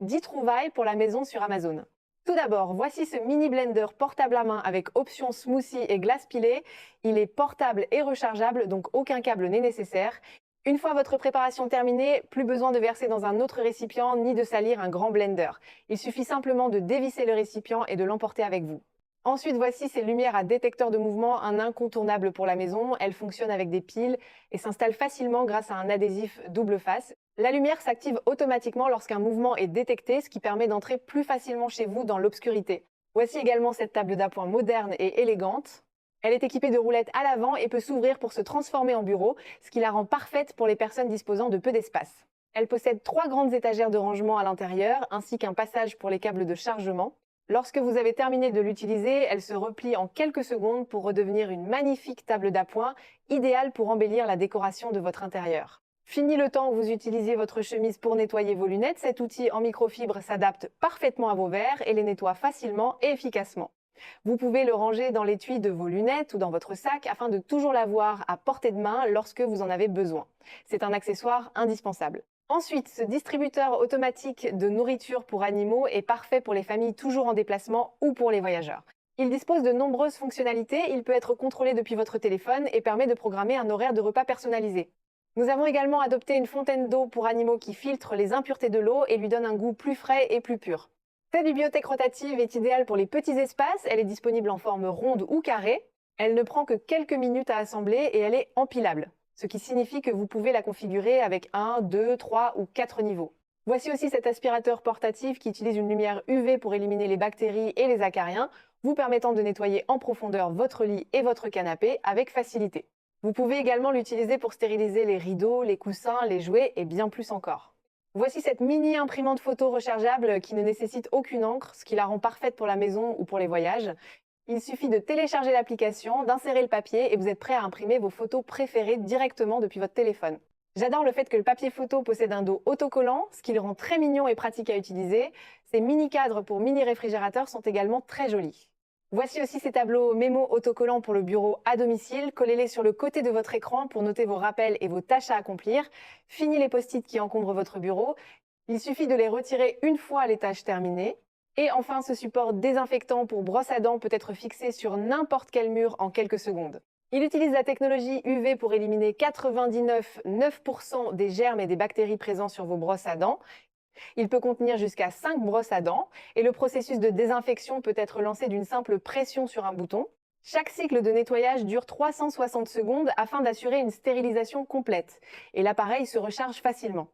10 trouvailles pour la maison sur Amazon. Tout d'abord, voici ce mini blender portable à main avec option smoothie et glace pilée. Il est portable et rechargeable, donc aucun câble n'est nécessaire. Une fois votre préparation terminée, plus besoin de verser dans un autre récipient ni de salir un grand blender. Il suffit simplement de dévisser le récipient et de l'emporter avec vous. Ensuite, voici ces lumières à détecteur de mouvement, un incontournable pour la maison. Elles fonctionnent avec des piles et s'installent facilement grâce à un adhésif double face. La lumière s'active automatiquement lorsqu'un mouvement est détecté, ce qui permet d'entrer plus facilement chez vous dans l'obscurité. Voici également cette table d'appoint moderne et élégante. Elle est équipée de roulettes à l'avant et peut s'ouvrir pour se transformer en bureau, ce qui la rend parfaite pour les personnes disposant de peu d'espace. Elle possède 3 grandes étagères de rangement à l'intérieur, ainsi qu'un passage pour les câbles de chargement. Lorsque vous avez terminé de l'utiliser, elle se replie en quelques secondes pour redevenir une magnifique table d'appoint, idéale pour embellir la décoration de votre intérieur. Fini le temps où vous utilisiez votre chemise pour nettoyer vos lunettes, cet outil en microfibre s'adapte parfaitement à vos verres et les nettoie facilement et efficacement. Vous pouvez le ranger dans l'étui de vos lunettes ou dans votre sac afin de toujours l'avoir à portée de main lorsque vous en avez besoin. C'est un accessoire indispensable. Ensuite, ce distributeur automatique de nourriture pour animaux est parfait pour les familles toujours en déplacement ou pour les voyageurs. Il dispose de nombreuses fonctionnalités, il peut être contrôlé depuis votre téléphone et permet de programmer un horaire de repas personnalisé. Nous avons également adopté une fontaine d'eau pour animaux qui filtre les impuretés de l'eau et lui donne un goût plus frais et plus pur. Cette bibliothèque rotative est idéale pour les petits espaces, elle est disponible en forme ronde ou carrée. Elle ne prend que quelques minutes à assembler et elle est empilable, ce qui signifie que vous pouvez la configurer avec 1, 2, 3 ou 4 niveaux. Voici aussi cet aspirateur portatif qui utilise une lumière UV pour éliminer les bactéries et les acariens, vous permettant de nettoyer en profondeur votre lit et votre canapé avec facilité. Vous pouvez également l'utiliser pour stériliser les rideaux, les coussins, les jouets et bien plus encore. Voici cette mini imprimante photo rechargeable qui ne nécessite aucune encre, ce qui la rend parfaite pour la maison ou pour les voyages. Il suffit de télécharger l'application, d'insérer le papier et vous êtes prêt à imprimer vos photos préférées directement depuis votre téléphone. J'adore le fait que le papier photo possède un dos autocollant, ce qui le rend très mignon et pratique à utiliser. Ces mini cadres pour mini réfrigérateurs sont également très jolis. Voici aussi ces tableaux mémo autocollants pour le bureau à domicile. Collez-les sur le côté de votre écran pour noter vos rappels et vos tâches à accomplir. Fini les post-it qui encombrent votre bureau. Il suffit de les retirer une fois les tâches terminées. Et enfin, ce support désinfectant pour brosse à dents peut être fixé sur n'importe quel mur en quelques secondes. Il utilise la technologie UV pour éliminer 99,9% des germes et des bactéries présents sur vos brosses à dents. Il peut contenir jusqu'à 5 brosses à dents et le processus de désinfection peut être lancé d'une simple pression sur un bouton. Chaque cycle de nettoyage dure 360 secondes afin d'assurer une stérilisation complète et l'appareil se recharge facilement.